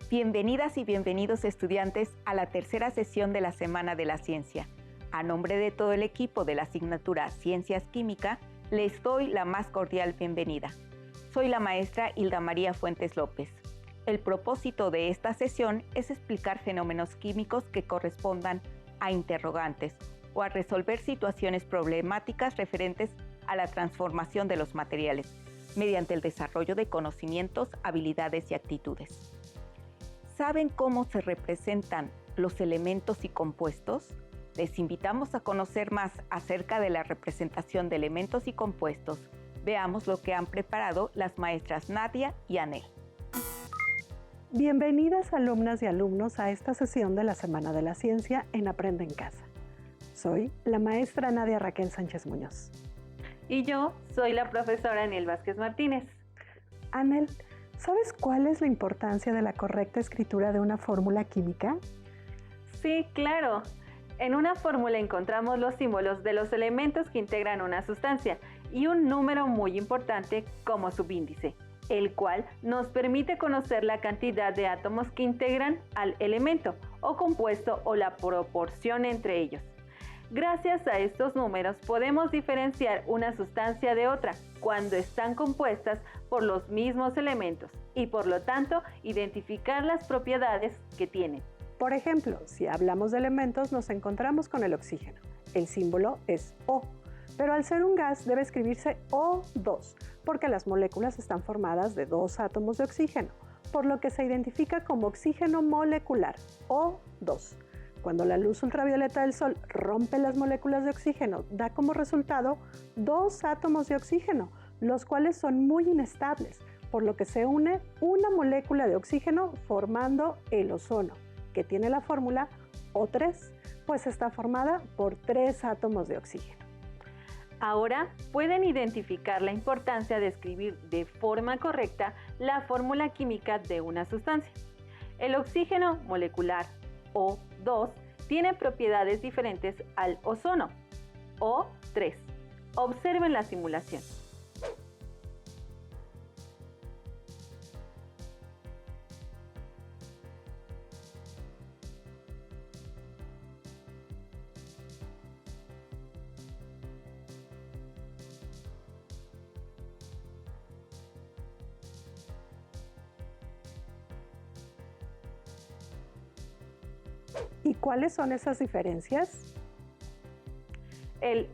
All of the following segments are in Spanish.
Bienvenidas y bienvenidos estudiantes a la tercera sesión de la Semana de la Ciencia. A nombre de todo el equipo de la asignatura Ciencias Química, les doy la más cordial bienvenida. Soy la maestra Hilda María Fuentes López. El propósito de esta sesión es explicar fenómenos químicos que correspondan a interrogantes o a resolver situaciones problemáticas referentes a la transformación de los materiales, mediante el desarrollo de conocimientos, habilidades y actitudes. ¿Saben cómo se representan los elementos y compuestos? Les invitamos a conocer más acerca de la representación de elementos y compuestos. Veamos lo que han preparado las maestras Nadia y Anel. Bienvenidas alumnas y alumnos a esta sesión de la Semana de la Ciencia en Aprende en Casa. Soy la maestra Nadia Raquel Sánchez Muñoz. Y yo soy la profesora Anel Vázquez Martínez. Anel, ¿sabes cuál es la importancia de la correcta escritura de una fórmula química? Sí, claro. En una fórmula encontramos los símbolos de los elementos que integran una sustancia y un número muy importante como subíndice, el cual nos permite conocer la cantidad de átomos que integran al elemento o compuesto o la proporción entre ellos. Gracias a estos números podemos diferenciar una sustancia de otra cuando están compuestas por los mismos elementos y por lo tanto identificar las propiedades que tienen. Por ejemplo, si hablamos de elementos nos encontramos con el oxígeno. El símbolo es O, pero al ser un gas debe escribirse O2 porque las moléculas están formadas de dos átomos de oxígeno, por lo que se identifica como oxígeno molecular, O2. Cuando la luz ultravioleta del sol rompe las moléculas de oxígeno, da como resultado dos átomos de oxígeno, los cuales son muy inestables, por lo que se une una molécula de oxígeno formando el ozono, que tiene la fórmula O3, pues está formada por 3 átomos de oxígeno. Ahora pueden identificar la importancia de escribir de forma correcta la fórmula química de una sustancia. El oxígeno molecular O2 tiene propiedades diferentes al ozono, O3. Observen la simulación. ¿Y cuáles son esas diferencias? El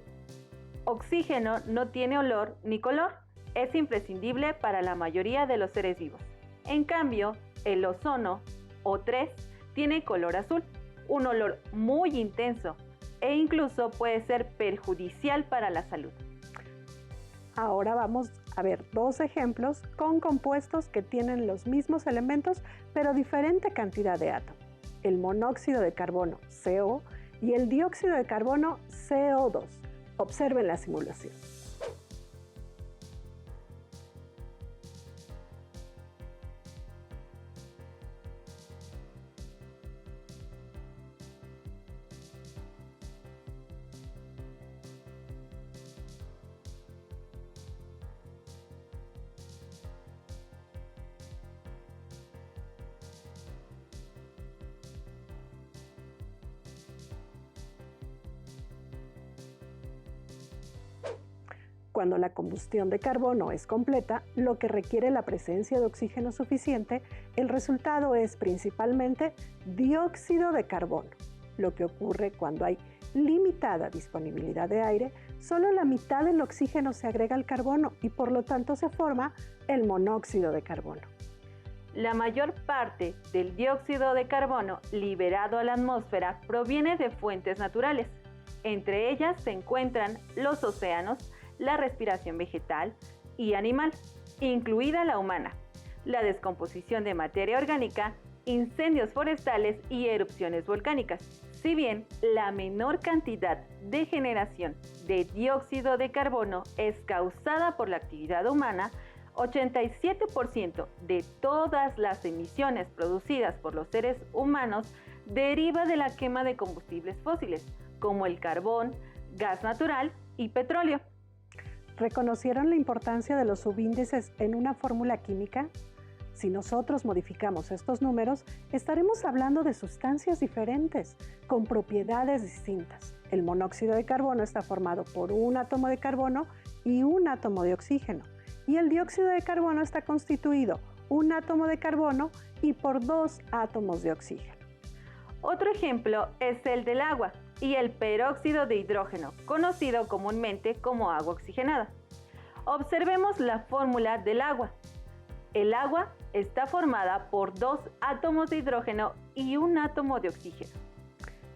oxígeno no tiene olor ni color. Es imprescindible para la mayoría de los seres vivos. En cambio, el ozono, O3, tiene color azul, un olor muy intenso e incluso puede ser perjudicial para la salud. Ahora vamos a ver dos ejemplos con compuestos que tienen los mismos elementos pero diferente cantidad de átomos. El monóxido de carbono, CO, y el dióxido de carbono, CO2. Observen la simulación. Cuando la combustión de carbono es completa, lo que requiere la presencia de oxígeno suficiente, el resultado es principalmente dióxido de carbono. Lo que ocurre cuando hay limitada disponibilidad de aire, solo la mitad del oxígeno se agrega al carbono y por lo tanto se forma el monóxido de carbono. La mayor parte del dióxido de carbono liberado a la atmósfera proviene de fuentes naturales. Entre ellas se encuentran los océanos, la respiración vegetal y animal, incluida la humana, la descomposición de materia orgánica, incendios forestales y erupciones volcánicas. Si bien la menor cantidad de generación de dióxido de carbono es causada por la actividad humana, 87% de todas las emisiones producidas por los seres humanos deriva de la quema de combustibles fósiles, como el carbón, gas natural y petróleo. ¿Reconocieron la importancia de los subíndices en una fórmula química? Si nosotros modificamos estos números, estaremos hablando de sustancias diferentes, con propiedades distintas. El monóxido de carbono está formado por un átomo de carbono y un átomo de oxígeno. Y el dióxido de carbono está constituido un átomo de carbono y por 2 átomos de oxígeno. Otro ejemplo es el del agua y el peróxido de hidrógeno, conocido comúnmente como agua oxigenada. Observemos la fórmula del agua. El agua está formada por 2 átomos de hidrógeno y un átomo de oxígeno.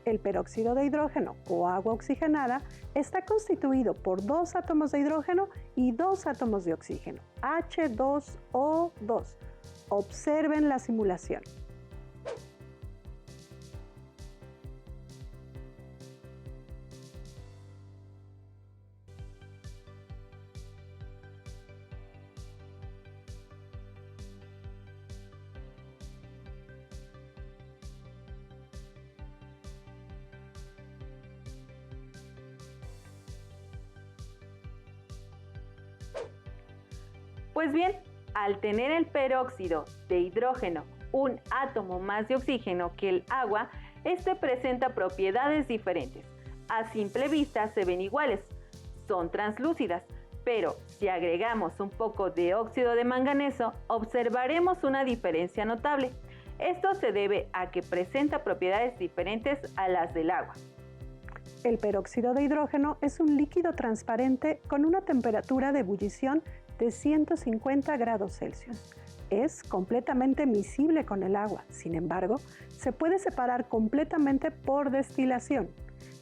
El peróxido de hidrógeno o agua oxigenada está constituido por 2 átomos de hidrógeno y 2 átomos de oxígeno, H2O2. Observen la simulación. Pues bien, al tener el peróxido de hidrógeno un átomo más de oxígeno que el agua, este presenta propiedades diferentes. A simple vista se ven iguales, son translúcidas, pero si agregamos un poco de óxido de manganeso, observaremos una diferencia notable. Esto se debe a que presenta propiedades diferentes a las del agua. El peróxido de hidrógeno es un líquido transparente con una temperatura de ebullición de 150 grados Celsius. Es completamente miscible con el agua, sin embargo, se puede separar completamente por destilación,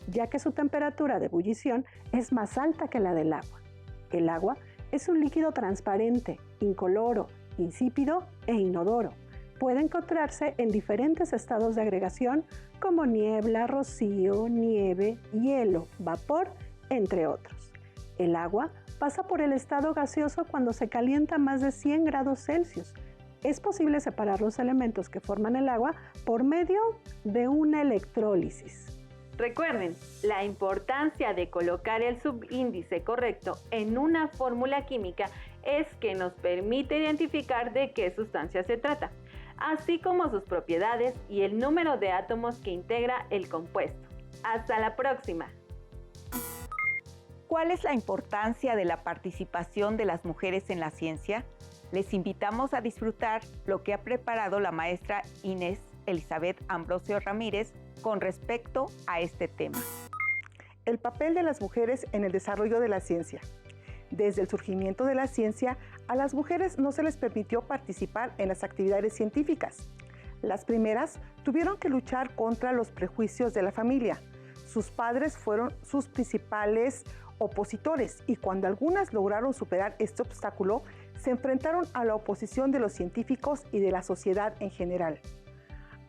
ya que su temperatura de ebullición es más alta que la del agua. El agua es un líquido transparente, incoloro, insípido e inodoro. Puede encontrarse en diferentes estados de agregación como niebla, rocío, nieve, hielo, vapor, entre otros. El agua pasa por el estado gaseoso cuando se calienta a más de 100 grados Celsius. Es posible separar los elementos que forman el agua por medio de una electrólisis. Recuerden, la importancia de colocar el subíndice correcto en una fórmula química es que nos permite identificar de qué sustancia se trata, así como sus propiedades y el número de átomos que integra el compuesto. ¡Hasta la próxima! ¿Cuál es la importancia de la participación de las mujeres en la ciencia? Les invitamos a disfrutar lo que ha preparado la maestra Inés Elizabeth Ambrosio Ramírez con respecto a este tema. El papel de las mujeres en el desarrollo de la ciencia. Desde el surgimiento de la ciencia, a las mujeres no se les permitió participar en las actividades científicas. Las primeras tuvieron que luchar contra los prejuicios de la familia. Sus padres fueron sus principales opositores y cuando algunas lograron superar este obstáculo, se enfrentaron a la oposición de los científicos y de la sociedad en general.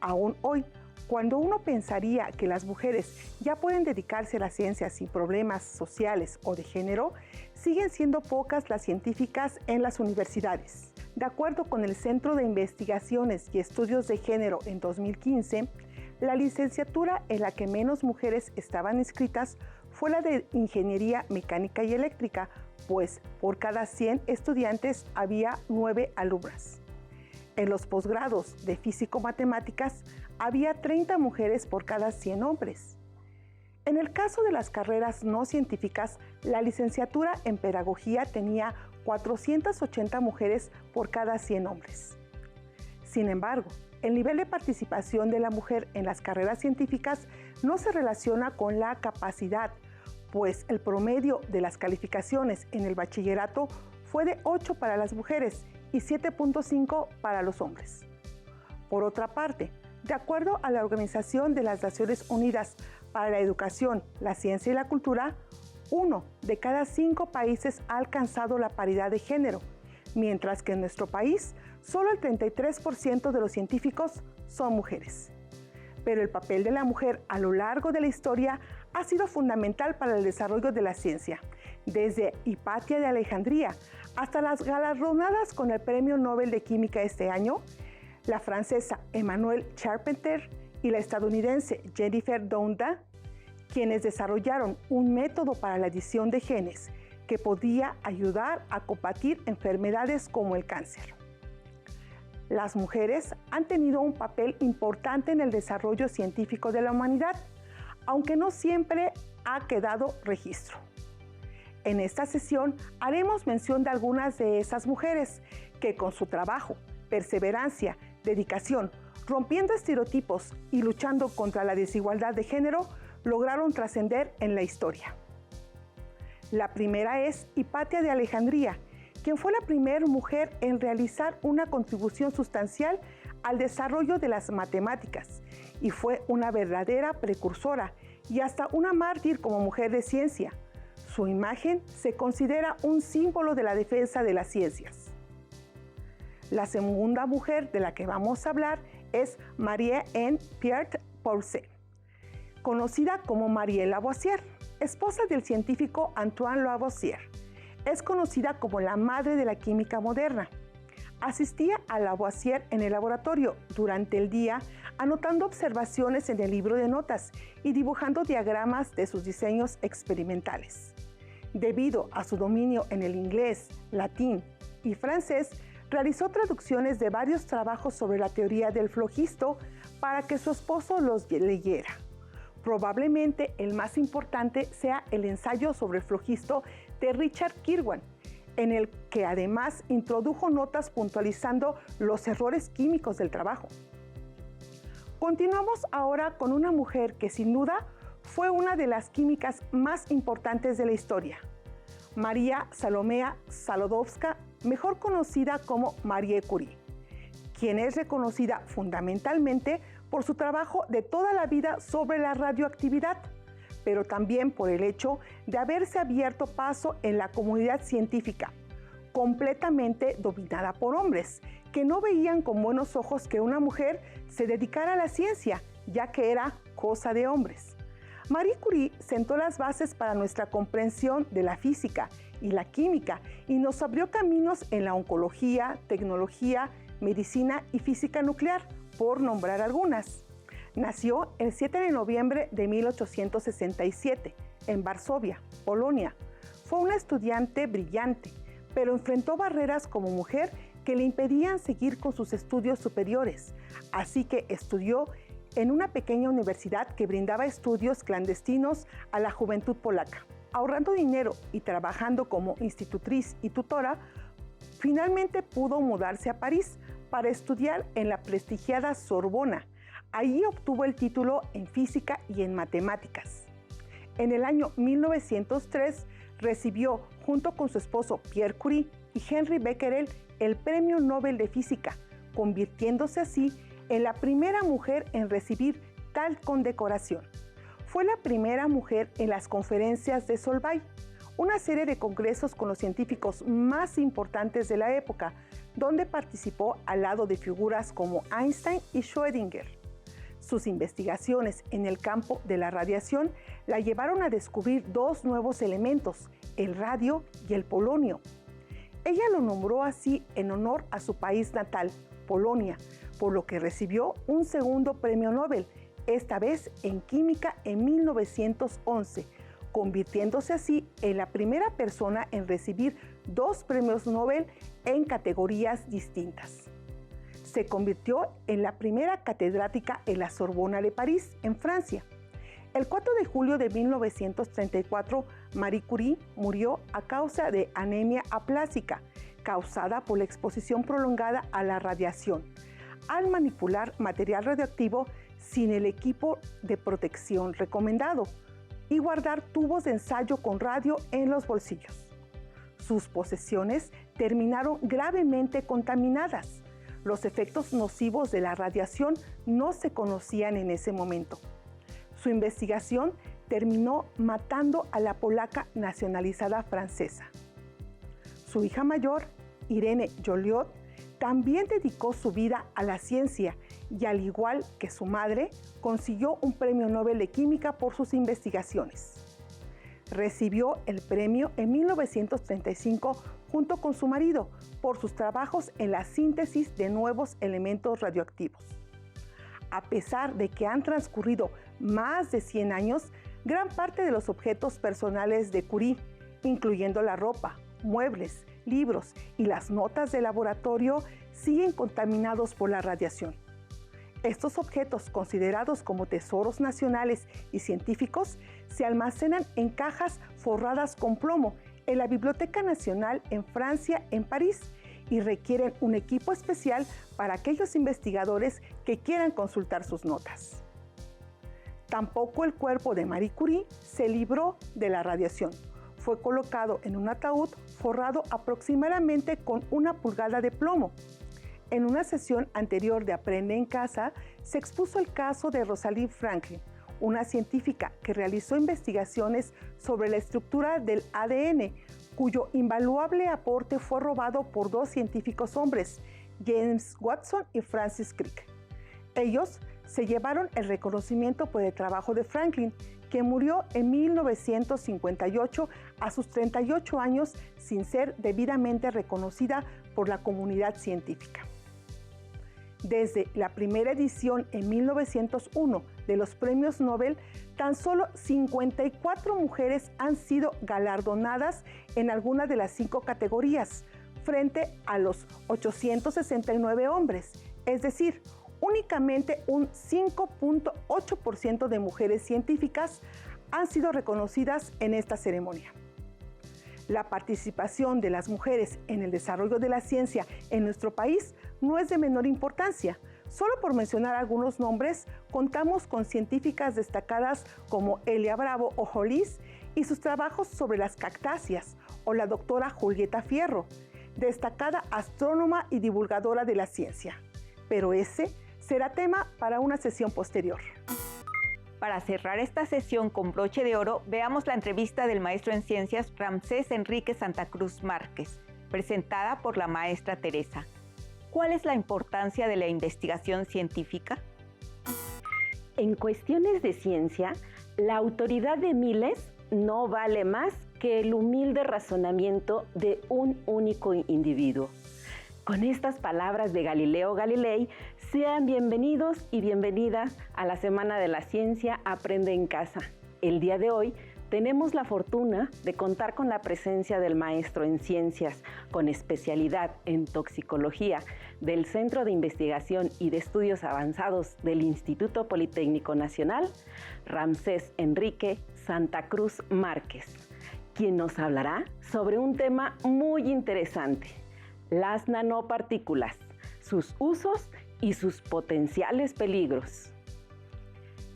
Aún hoy, cuando uno pensaría que las mujeres ya pueden dedicarse a la ciencia sin problemas sociales o de género, siguen siendo pocas las científicas en las universidades. De acuerdo con el Centro de Investigaciones y Estudios de Género en 2015, la licenciatura en la que menos mujeres estaban inscritas fue la de Ingeniería Mecánica y Eléctrica, pues por cada 100 estudiantes había 9 alumnas. En los posgrados de Físico-Matemáticas había 30 mujeres por cada 100 hombres. En el caso de las carreras no científicas, la licenciatura en Pedagogía tenía 480 mujeres por cada 100 hombres. Sin embargo, el nivel de participación de la mujer en las carreras científicas no se relaciona con la capacidad, pues el promedio de las calificaciones en el bachillerato fue de 8 para las mujeres y 7.5 para los hombres. Por otra parte, de acuerdo a la Organización de las Naciones Unidas para la Educación, la Ciencia y la Cultura, 1 de cada 5 países ha alcanzado la paridad de género, mientras que en nuestro país solo el 33% de los científicos son mujeres. Pero el papel de la mujer a lo largo de la historia ha sido fundamental para el desarrollo de la ciencia, desde Hipatia de Alejandría hasta las galardonadas con el Premio Nobel de Química este año, la francesa Emmanuelle Charpentier y la estadounidense Jennifer Doudna, quienes desarrollaron un método para la edición de genes que podía ayudar a combatir enfermedades como el cáncer. Las mujeres han tenido un papel importante en el desarrollo científico de la humanidad, aunque no siempre ha quedado registro. En esta sesión haremos mención de algunas de esas mujeres que con su trabajo, perseverancia, dedicación, rompiendo estereotipos y luchando contra la desigualdad de género, lograron trascender en la historia. La primera es Hipatia de Alejandría, quien fue la primera mujer en realizar una contribución sustancial al desarrollo de las matemáticas y fue una verdadera precursora y hasta una mártir como mujer de ciencia. Su imagen se considera un símbolo de la defensa de las ciencias. La segunda mujer de la que vamos a hablar es Marie-Anne Pierre-Pourcet, conocida como Marie Lavoisier, esposa del científico Antoine Lavoisier. Es conocida como la madre de la química moderna. Asistía a Lavoisier en el laboratorio durante el día, anotando observaciones en el libro de notas y dibujando diagramas de sus diseños experimentales. Debido a su dominio en el inglés, latín y francés, realizó traducciones de varios trabajos sobre la teoría del flogisto para que su esposo los leyera. Probablemente el más importante sea el ensayo sobre el flogisto de Richard Kirwan, en el que además introdujo notas puntualizando los errores químicos del trabajo. Continuamos ahora con una mujer que sin duda fue una de las químicas más importantes de la historia, María Salomea Sklodowska, mejor conocida como Marie Curie, quien es reconocida fundamentalmente por su trabajo de toda la vida sobre la radioactividad, pero también por el hecho de haberse abierto paso en la comunidad científica, completamente dominada por hombres, que no veían con buenos ojos que una mujer se dedicara a la ciencia, ya que era cosa de hombres. Marie Curie sentó las bases para nuestra comprensión de la física y la química y nos abrió caminos en la oncología, tecnología, medicina y física nuclear, por nombrar algunas. Nació el 7 de noviembre de 1867 en Varsovia, Polonia. Fue una estudiante brillante, pero enfrentó barreras como mujer que le impedían seguir con sus estudios superiores, así que estudió en una pequeña universidad que brindaba estudios clandestinos a la juventud polaca. Ahorrando dinero y trabajando como institutriz y tutora, finalmente pudo mudarse a París para estudiar en la prestigiada Sorbona. Allí obtuvo el título en física y en matemáticas. En el año 1903 recibió, junto con su esposo Pierre Curie y Henri Becquerel, el Premio Nobel de Física, convirtiéndose así en la primera mujer en recibir tal condecoración. Fue la primera mujer en las conferencias de Solvay, una serie de congresos con los científicos más importantes de la época, donde participó al lado de figuras como Einstein y Schrödinger. Sus investigaciones en el campo de la radiación la llevaron a descubrir dos nuevos elementos, el radio y el polonio. Ella lo nombró así en honor a su país natal, Polonia, por lo que recibió un segundo premio Nobel, esta vez en química en 1911, convirtiéndose así en la primera persona en recibir dos premios Nobel en categorías distintas. Se convirtió en la primera catedrática en la Sorbona de París, en Francia. El 4 de julio de 1934, Marie Curie murió a causa de anemia aplásica, causada por la exposición prolongada a la radiación, al manipular material radioactivo sin el equipo de protección recomendado y guardar tubos de ensayo con radio en los bolsillos. Sus posesiones terminaron gravemente contaminadas. Los efectos nocivos de la radiación no se conocían en ese momento. Su investigación terminó matando a la polaca nacionalizada francesa. Su hija mayor, Irene Joliot, también dedicó su vida a la ciencia y, al igual que su madre, consiguió un premio Nobel de Química por sus investigaciones. Recibió el premio en 1935 junto con su marido por sus trabajos en la síntesis de nuevos elementos radioactivos. A pesar de que han transcurrido más de 100 años, gran parte de los objetos personales de Curie, incluyendo la ropa, muebles, libros y las notas de laboratorio, siguen contaminados por la radiación. Estos objetos, considerados como tesoros nacionales y científicos, se almacenan en cajas forradas con plomo en la Biblioteca Nacional en Francia, en París, y requieren un equipo especial para aquellos investigadores que quieran consultar sus notas. Tampoco el cuerpo de Marie Curie se libró de la radiación. Fue colocado en un ataúd forrado aproximadamente con 1 pulgada de plomo. En una sesión anterior de Aprende en Casa, se expuso el caso de Rosalind Franklin, una científica que realizó investigaciones sobre la estructura del ADN, cuyo invaluable aporte fue robado por 2 científicos hombres, James Watson y Francis Crick. Ellos se llevaron el reconocimiento por el trabajo de Franklin, que murió en 1958 a sus 38 años sin ser debidamente reconocida por la comunidad científica. Desde la primera edición en 1901 de los premios Nobel, tan solo 54 mujeres han sido galardonadas en alguna de las 5 categorías, frente a los 869 hombres, es decir, únicamente un 5.8% de mujeres científicas han sido reconocidas en esta ceremonia. La participación de las mujeres en el desarrollo de la ciencia en nuestro país no es de menor importancia. Solo por mencionar algunos nombres, contamos con científicas destacadas como Elia Bravo Ojolis y sus trabajos sobre las cactáceas, o la doctora Julieta Fierro, destacada astrónoma y divulgadora de la ciencia. Pero ese será tema para una sesión posterior. Para cerrar esta sesión con broche de oro, veamos la entrevista del maestro en ciencias Ramsés Enrique Santa Cruz Márquez, presentada por la maestra Teresa. ¿Cuál es la importancia de la investigación científica? En cuestiones de ciencia, la autoridad de miles no vale más que el humilde razonamiento de un único individuo. Con estas palabras de Galileo Galilei, sean bienvenidos y bienvenidas a la Semana de la Ciencia Aprende en Casa. El día de hoy tenemos la fortuna de contar con la presencia del maestro en ciencias con especialidad en toxicología del Centro de Investigación y de Estudios Avanzados del Instituto Politécnico Nacional, Ramsés Enrique Santa Cruz Márquez, quien nos hablará sobre un tema muy interesante: las nanopartículas, sus usos y sus potenciales peligros.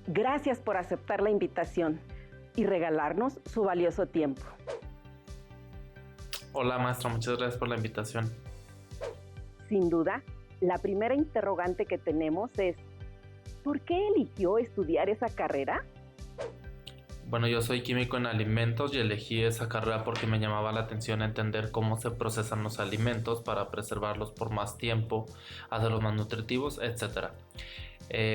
Gracias por aceptar la invitación y regalarnos su valioso tiempo. Hola maestra, muchas gracias por la invitación. Sin duda, la primera interrogante que tenemos es: ¿por qué eligió estudiar esa carrera? Bueno, yo soy químico en alimentos y elegí esa carrera porque me llamaba la atención entender cómo se procesan los alimentos para preservarlos por más tiempo, hacerlos más nutritivos, etc.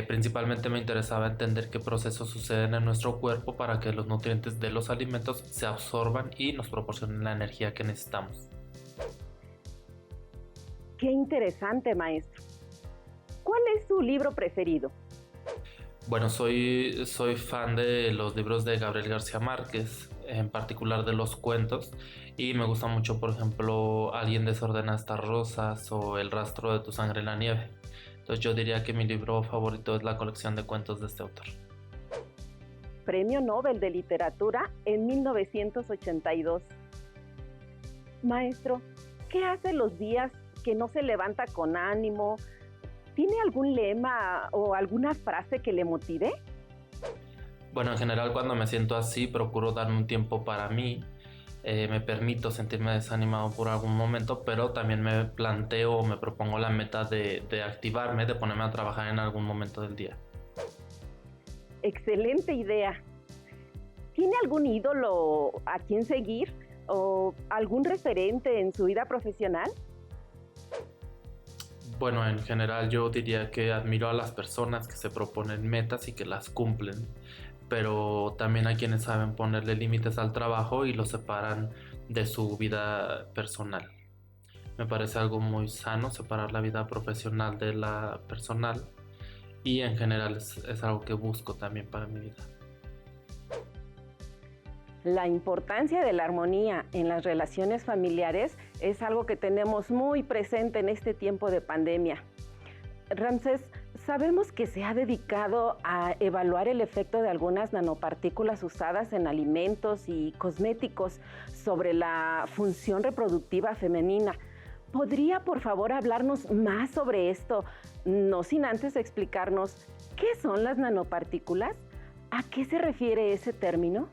Principalmente me interesaba entender qué procesos suceden en nuestro cuerpo para que los nutrientes de los alimentos se absorban y nos proporcionen la energía que necesitamos. Qué interesante, maestro. ¿Cuál es su libro preferido? Bueno, soy fan de los libros de Gabriel García Márquez, en particular de los cuentos, y me gusta mucho, por ejemplo, Alguien desordena estas rosas o El rastro de tu sangre en la nieve. Entonces yo diría que mi libro favorito es la colección de cuentos de este autor. Premio Nobel de Literatura en 1982. Maestro, ¿qué hace los días que no se levanta con ánimo? ¿Tiene algún lema o alguna frase que le motive? Bueno, en general cuando me siento así procuro darme un tiempo para mí. Me permito sentirme desanimado por algún momento, pero también me planteo o me propongo la meta de activarme, de ponerme a trabajar en algún momento del día. Excelente idea. ¿Tiene algún ídolo a quien seguir o algún referente en su vida profesional? Bueno, en general yo diría que admiro a las personas que se proponen metas y que las cumplen, pero también a quienes saben ponerle límites al trabajo y lo separan de su vida personal. Me parece algo muy sano separar la vida profesional de la personal y en general es algo que busco también para mi vida. La importancia de la armonía en las relaciones familiares Es algo que tenemos muy presente en este tiempo de pandemia. Ramsés, sabemos que se ha dedicado a evaluar el efecto de algunas nanopartículas usadas en alimentos y cosméticos sobre la función reproductiva femenina. ¿Podría, por favor, hablarnos más sobre esto, no sin antes explicarnos qué son las nanopartículas? ¿A qué se refiere ese término?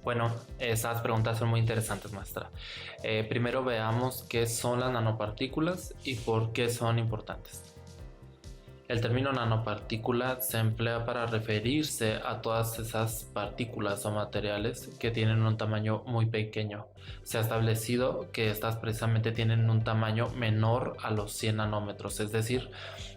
Bueno, esas preguntas son muy interesantes, maestra. Primero veamos qué son las nanopartículas y por qué son importantes. El término nanopartícula se emplea para referirse a todas esas partículas o materiales que tienen un tamaño muy pequeño. Se ha establecido que estas precisamente tienen un tamaño menor a los 100 nanómetros, es decir,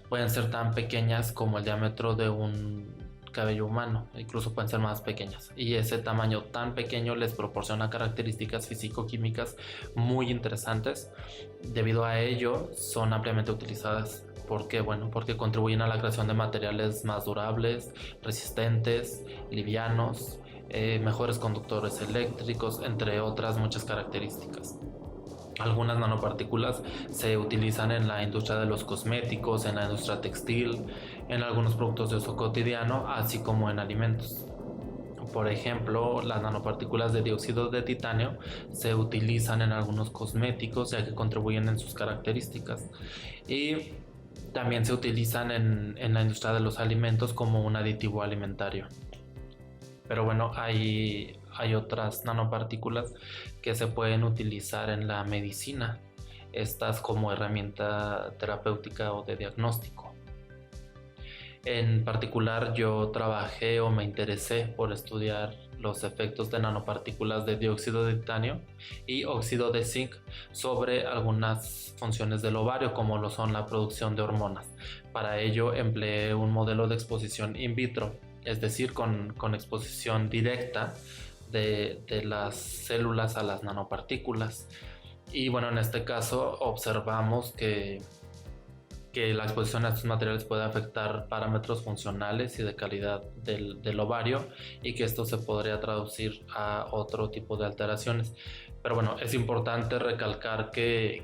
pueden ser tan pequeñas como el diámetro de un cabello humano, incluso pueden ser más pequeñas, y ese tamaño tan pequeño les proporciona características físico-químicas muy interesantes. Debido a ello son ampliamente utilizadas. ¿Por qué? Bueno, porque contribuyen a la creación de materiales más durables, resistentes, livianos, mejores conductores eléctricos, entre otras muchas características. Algunas nanopartículas se utilizan en la industria de los cosméticos, en la industria textil, en algunos productos de uso cotidiano, así como en alimentos. Por ejemplo, las nanopartículas de dióxido de titanio se utilizan en algunos cosméticos ya que contribuyen en sus características, y también se utilizan en la industria de los alimentos como un aditivo alimentario. Pero bueno, hay otras nanopartículas que se pueden utilizar en la medicina, estas como herramienta terapéutica o de diagnóstico. En particular, yo trabajé o me interesé por estudiar los efectos de nanopartículas de dióxido de titanio y óxido de zinc sobre algunas funciones del ovario, como lo son la producción de hormonas. Para ello empleé un modelo de exposición in vitro, es decir, con exposición directa de las células a las nanopartículas. Y bueno, en este caso observamos que la exposición a estos materiales puede afectar parámetros funcionales y de calidad del ovario, y que esto se podría traducir a otro tipo de alteraciones. Pero bueno, es importante recalcar que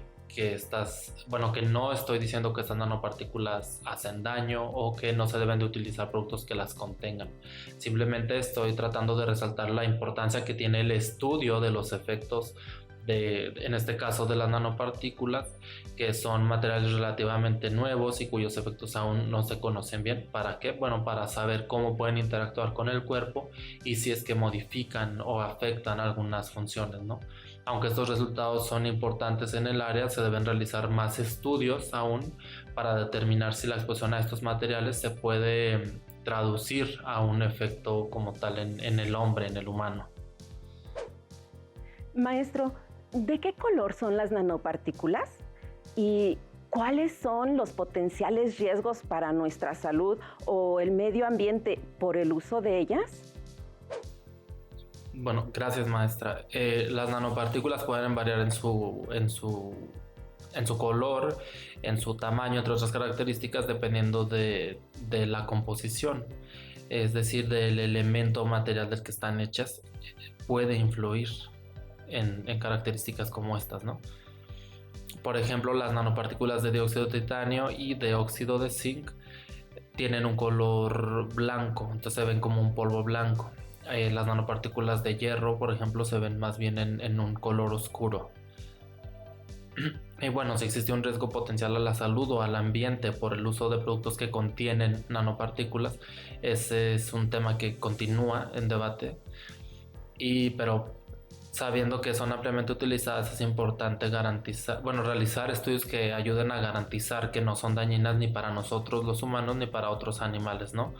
no estoy diciendo que estas nanopartículas hacen daño o que no se deben de utilizar productos que las contengan. Simplemente estoy tratando de resaltar la importancia que tiene el estudio de los efectos en este caso de las nanopartículas, que son materiales relativamente nuevos y cuyos efectos aún no se conocen bien. ¿Para qué? Bueno, para saber cómo pueden interactuar con el cuerpo y si es que modifican o afectan algunas funciones, ¿no? Aunque estos resultados son importantes en el área, se deben realizar más estudios aún para determinar si la exposición a estos materiales se puede traducir a un efecto como tal en el hombre, en el humano. Maestro, ¿de qué color son las nanopartículas? ¿Y cuáles son los potenciales riesgos para nuestra salud o el medio ambiente por el uso de ellas? Bueno, gracias, maestra. Las nanopartículas pueden variar en su color, en su tamaño, entre otras características, dependiendo de la composición, es decir, del elemento material del que están hechas. Puede influir en características como estas, ¿no? Por ejemplo, las nanopartículas de dióxido de titanio y de óxido de zinc tienen un color blanco, entonces se ven como un polvo blanco. Las nanopartículas de hierro, por ejemplo, se ven más bien en un color oscuro. Y bueno, si existe un riesgo potencial a la salud o al ambiente por el uso de productos que contienen nanopartículas, ese es un tema que continúa en debate. Pero sabiendo que son ampliamente utilizadas, es importante realizar estudios que ayuden a garantizar que no son dañinas ni para nosotros los humanos ni para otros animales, ¿no?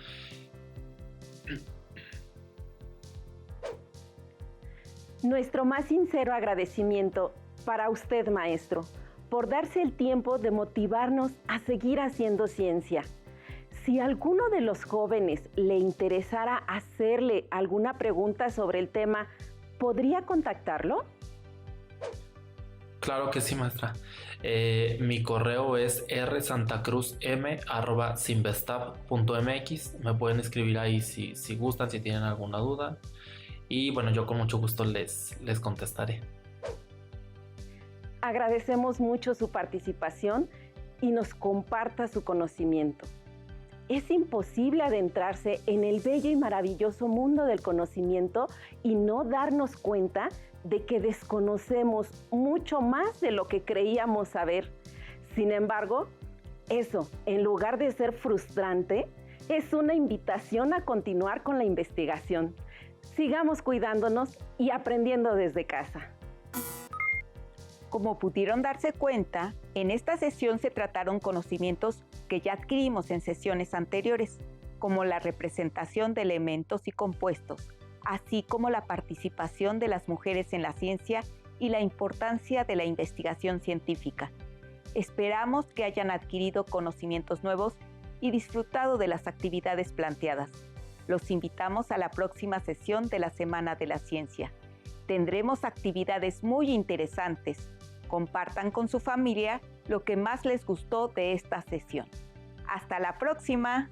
Nuestro más sincero agradecimiento para usted, maestro, por darse el tiempo de motivarnos a seguir haciendo ciencia. Si alguno de los jóvenes le interesara hacerle alguna pregunta sobre el tema, ¿podría contactarlo? Claro que sí, maestra. Mi correo es rsantacruzm@simvestab.mx. Me pueden escribir ahí si gustan, si tienen alguna duda. Y bueno, yo con mucho gusto les contestaré. Agradecemos mucho su participación y nos comparta su conocimiento. Es imposible adentrarse en el bello y maravilloso mundo del conocimiento y no darnos cuenta de que desconocemos mucho más de lo que creíamos saber. Sin embargo, eso, en lugar de ser frustrante, es una invitación a continuar con la investigación. Sigamos cuidándonos y aprendiendo desde casa. Como pudieron darse cuenta, en esta sesión se trataron conocimientos que ya adquirimos en sesiones anteriores, como la representación de elementos y compuestos, así como la participación de las mujeres en la ciencia y la importancia de la investigación científica. Esperamos que hayan adquirido conocimientos nuevos y disfrutado de las actividades planteadas. Los invitamos a la próxima sesión de la Semana de la Ciencia. Tendremos actividades muy interesantes. Compartan con su familia lo que más les gustó de esta sesión. ¡Hasta la próxima!